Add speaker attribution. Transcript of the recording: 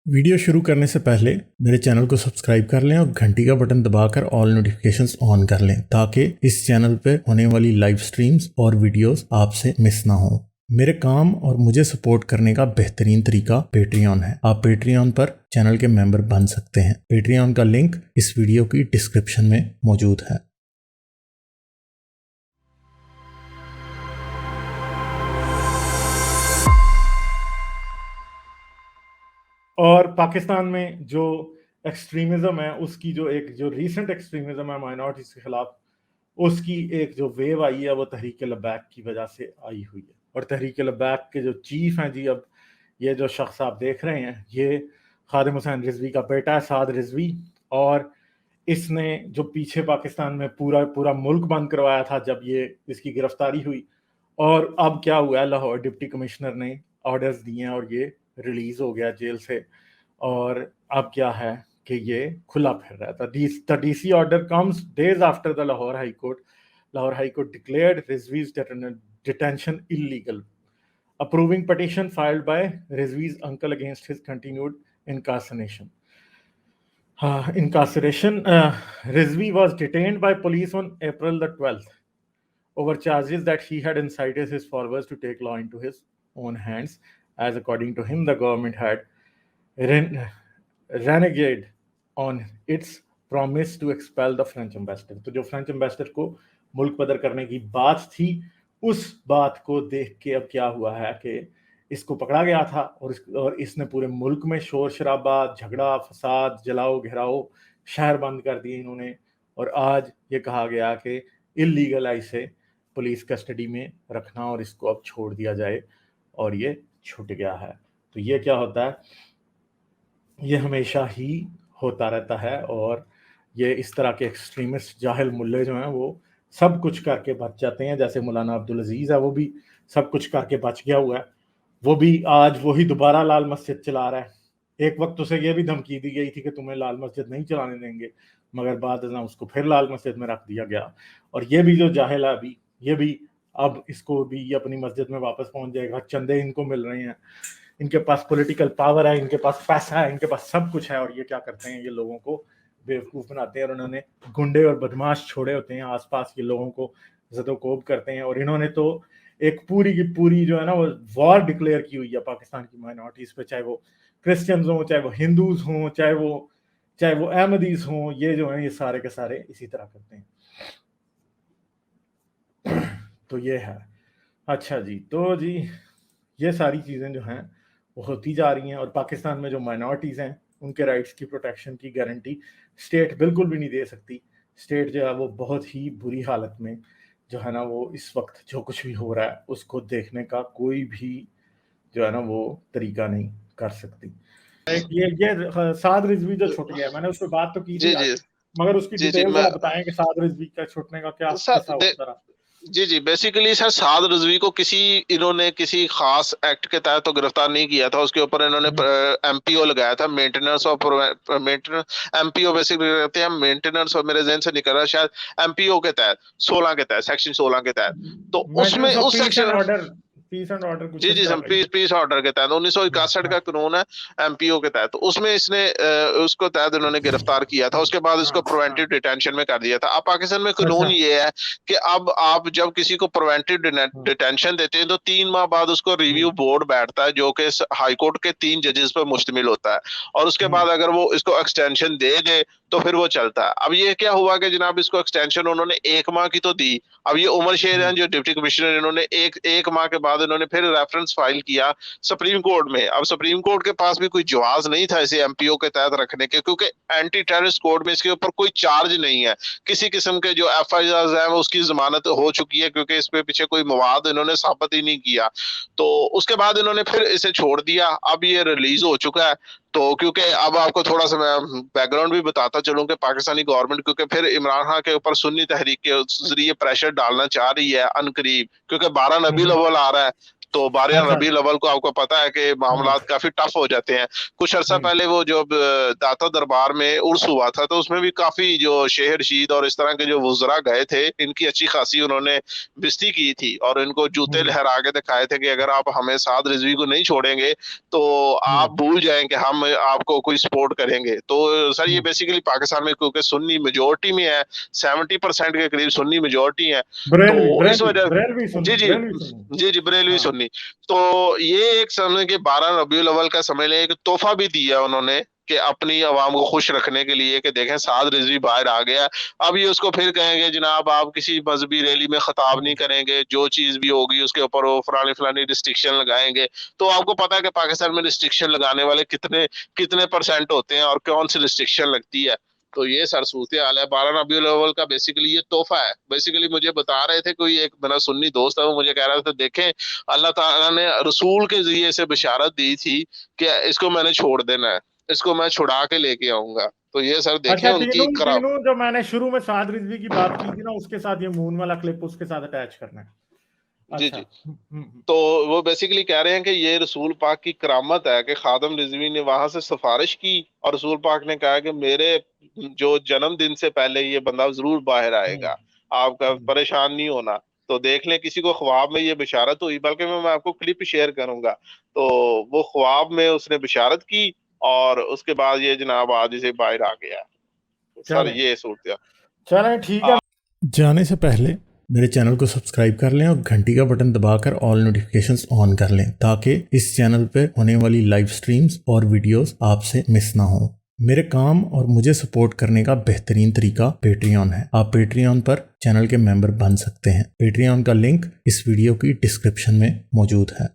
Speaker 1: Video शुरू करने से पहले मेरे चैनल को सब्सक्राइब कर लें और घंटी का बटन दबाकर ऑल नोटिफिकेशंस ऑन कर लें ताकि इस चैनल पर होने वाली लाइव स्ट्रीम्स और वीडियोस आपसे मिस ना हो। मेरे काम और मुझे सपोर्ट करने का बेहतरीन तरीका पेट्रियन है। आप पेट्रियन पर चैनल के मेंबर बन सकते हैं। पेट्रियन का लिंक इस वीडियो की डिस्क्रिप्शन में मौजूद है।
Speaker 2: और पाकिस्तान में जो एक्सट्रीमिज्म है उसकी जो रीसेंट एक्सट्रीमिज्म है माइनॉरिटीज के खिलाफ, उसकी एक जो वेव आई है वो तहरीक लब्बैक की वजह से आई हुई है। और तहरीक लब्बैक के जो चीफ हैं जी, अब ये जो शख्स आप देख रहे हैं ये खादिम हुसैन रिजवी का बेटा है, साद रिजवी। और इसने जो पीछे पाकिस्तान में पूरा पूरा मुल्क बंद करवाया था जब ये इसकी गिरफ्तारी हुई, और अब क्या हुआ है, लाहौर डिप्टी कमिश्नर ने ऑर्डर्स दिए हैं और ये रिलीज हो गया जेल से। और अब क्या है कि ये खुला फिर रहा था। The DC order comes days after the Lahore high court declared Rizvi's detention illegal, approving petition filed by Rizvi's uncle against his continued incarceration. Rizvi was detained by police on April the 12th over charges that he had incited his followers to take law into his own hands, as according to him, the government had renegade on its promise to expel the French ambassador. तो जो French ambassador को मुल्क बदर करने की बात थी, उस बात को देख के अब क्या हुआ है कि इसको पकड़ा गया था और इसने पूरे मुल्क में शोर शराबा, झगड़ा, फसाद, जलाओ घेराओ, शहर बंद कर दिए इन्होंने। और आज ये कहा गया कि इलीगल है इसे पुलिस कस्टडी में रखना और इसको अब छोड़ दिया जाए, और ये छूट गया है। तो ये क्या होता है, ये हमेशा ही होता रहता है। और ये इस तरह के एक्सट्रीमिस्ट जाहिल मुल्ले जो हैं वो सब कुछ करके बच जाते हैं। जैसे मौलाना अब्दुल अजीज है, वो भी सब कुछ करके बच गया हुआ है, वो भी आज वही दोबारा लाल मस्जिद चला रहा है। एक वक्त उसे ये भी धमकी दी गई थी कि तुम्हें लाल मस्जिद नहीं चलाने देंगे, मगर बाद में उसको फिर लाल मस्जिद में रख दिया गया। और ये भी जो जाहिल है अभी, ये भी अब इसको भी अपनी मस्जिद में वापस पहुंच जाएगा। चंदे इनको मिल रहे हैं, इनके पास पॉलिटिकल पावर है, इनके पास पैसा है, इनके पास सब कुछ है। और ये क्या करते हैं, ये लोगों को बेवकूफ़ बनाते हैं। और उन्होंने गुंडे और बदमाश छोड़े होते हैं आसपास के लोगों को ज़दोकोब करते हैं। और इन्होंने तो एक पूरी की पूरी जो है ना वो वॉर डिक्लेयर की हुई है पाकिस्तान की माइनॉरिटीज़ पे, चाहे वो क्रिश्चियंस हों, चाहे वो हिंदूज हों, चाहे वो अहमदीज हों। ये जो हैं ये सारे के सारे इसी तरह करते हैं। तो ये है। अच्छा जी, तो जी ये सारी चीज़ें जो हैं वो होती जा रही हैं। और पाकिस्तान में जो माइनॉरिटीज़ हैं उनके राइट्स की प्रोटेक्शन की गारंटी स्टेट बिल्कुल भी नहीं दे सकती। स्टेट जो है वो बहुत ही बुरी हालत में जो है ना वो इस वक्त जो कुछ भी हो रहा है उसको देखने का कोई भी जो है ना वो तरीका नहीं कर सकती। ये साद रिजवी जो छूट गया, मैंने उस पर बात तो की थी आज, मगर उसकी डिटेल जरा बताएं कि साद रिजवी का छूटने का क्या किस्सा होता रहा।
Speaker 3: जी बेसिकली सर, साद रिजवी को इन्होंने किसी खास एक्ट के तहत तो गिरफ्तार नहीं किया था। उसके ऊपर इन्होंने एमपीओ लगाया था, मेंटेनेंस एमपीओ बेसिकली रहते हैं मेंटेनेंस, और मेरे जहन से निकल रहा है शायद एमपीओ के तहत 16 के तहत, सेक्शन 16 के तहत। तो उसमें उस section
Speaker 2: peace and order
Speaker 3: peace order के तहत 1961 का कानून है एमपीओ के तहत। तो उसमें इसने उसको तहत इन्होंने गिरफ्तार किया था। उसके बाद इसको प्रिवेंटिव डिटेंशन में कर दिया था। अब पाकिस्तान में कानून ये है कि अब आप जब किसी को प्रिवेंटिव डिटेंशन देते हैं तो 3 माह बाद उसको रिव्यू बोर्ड बैठता है जो कि हाई कोर्ट के 3 जजेस पर मुश्तमिल होता है। और उसके बाद अगर वो इसको एक्सटेंशन दे तो फिर वो चलता है। अब ये क्या हुआ कि जनाब इसको एक्सटेंशन उन्होंने 1 माह की तो दी। अब ये उमर शेर हैं जो डिप्टी कमिश्नर, इन्होंने एक माह के बाद इन्होंने फिर रेफरेंस फाइल किया सुप्रीम कोर्ट में। अब सुप्रीम कोर्ट के पास भी कोई जवाब नहीं था इसे एमपीओ के तहत रखने के, क्योंकि एंटी टेररिस्ट कोड में इसके ऊपर कोई चार्ज नहीं है। किसी किस्म के जो एफआईआर है उसकी जमानत हो चुकी है, क्योंकि इस पे पीछे कोई मवाद इन्होंने साबित ही नहीं किया। तो उसके बाद इन्होंने फिर इसे छोड़ दिया। अब ये रिलीज हो चुका है। तो क्योंकि अब आपको थोड़ा सा मैं बैकग्राउंड भी बताता चलूं कि पाकिस्तानी गवर्नमेंट क्योंकि फिर इमरान खान के ऊपर सुन्नी तहरीक के जरिए प्रेशर डालना चाह रही है अनकरीब, क्योंकि 12 रबीउल अव्वल आ रहा है तो 12
Speaker 2: अच्छा।
Speaker 3: रबी अव्वल को आपको पता है कि मामला काफी टफ हो जाते हैं। कुछ अर्सा पहले वो जो दाता दरबार में उर्स हुआ था, तो उसमें भी काफी जो शेख रशीद और इस तरह के जो वुज़रा गए थे, इनकी अच्छी खासी उन्होंने बिस्ती की थी और इनको जूते लहरा के दिखाए थे कि अगर आप हमें साद रिजवी को नहीं छोड़ेंगे तो आप भूल जाएं कि हम आपको कोई सपोर्ट करेंगे। तो सर ये बेसिकली पाकिस्तान में क्योंकि सुन्नी मेजोरिटी में है, 70% के करीब सुन्नी मेजोरिटी है, तो इस वजह जी बरेलवी सुन्नी। तो ये एक समझ के 12 रबीउल अव्वल का समझ लें एक तोहफा भी दिया उन्होंने कि अपनी आवाम को खुश रखने के लिए कि देखें साद रिजवी बाहर आ गया। अब ये उसको फिर कहेंगे जनाब आप किसी मजहबी रैली में खिताब नहीं करेंगे, जो चीज भी होगी उसके ऊपर वो फलानी रिस्ट्रिक्शन लगाएंगे। तो आपको पता है कि पाकिस्तान में रिस्ट्रिक्शन लगाने वाले कितने परसेंट होते हैं और कौन सी रिस्ट्रिक्शन लगती है। तो ये सर सूरत हाल है। 12 रबीउल अव्वल का बेसिकली ये तोहफा है। बेसिकली मुझे बता रहे थे, कोई एक मेरा सुन्नी दोस्त है, वो मुझे कह रहा था देखें अल्लाह ताला ने रसूल के जरिए से बशारत दी थी कि इसको मैंने छोड़ देना है, इसको मैं छुड़ा के लेके आऊंगा। तो ये सर देखें
Speaker 2: अच्छा,
Speaker 3: उनकी
Speaker 2: तीनों जो मैंने शुरू में साद रिजवी की बात की थी ना, उसके साथ ये मून वाला क्लिप उसके साथ अटैच करना है।
Speaker 3: जी जी। तो वो बेसिकली कह रहे हैं कि ये रसूल पाक की करामत है कि खादम रिजवी ने वहां से सिफारिश की और रसूल पाक ने कहा कि मेरे जो जन्मदिन से पहले ये बंदा जरूर बाहर आएगा, आपका परेशान नहीं होना। तो देख लें किसी को ख्वाब में ये बिशारत हुई, बल्कि मैं आपको क्लिप शेयर करूंगा। तो वो ख्वाब में उसने बिशारत की और उसके बाद ये जनाब आज इसे बाहर आ गया। सर ये सूरत।
Speaker 2: चलें ठीक है।
Speaker 1: जाने से पहले मेरे चैनल को सब्सक्राइब कर लें और घंटी का बटन दबाकर ऑल नोटिफिकेशंस ऑन कर लें ताकि इस चैनल पे होने वाली लाइव स्ट्रीम्स और वीडियोस आपसे मिस ना हो। मेरे काम और मुझे सपोर्ट करने का बेहतरीन तरीका पेट्रियन है। आप पेट्रियन पर चैनल के मेंबर बन सकते हैं। पेट्रियन का लिंक इस वीडियो की डिस्क्रिप्शन में मौजूद है।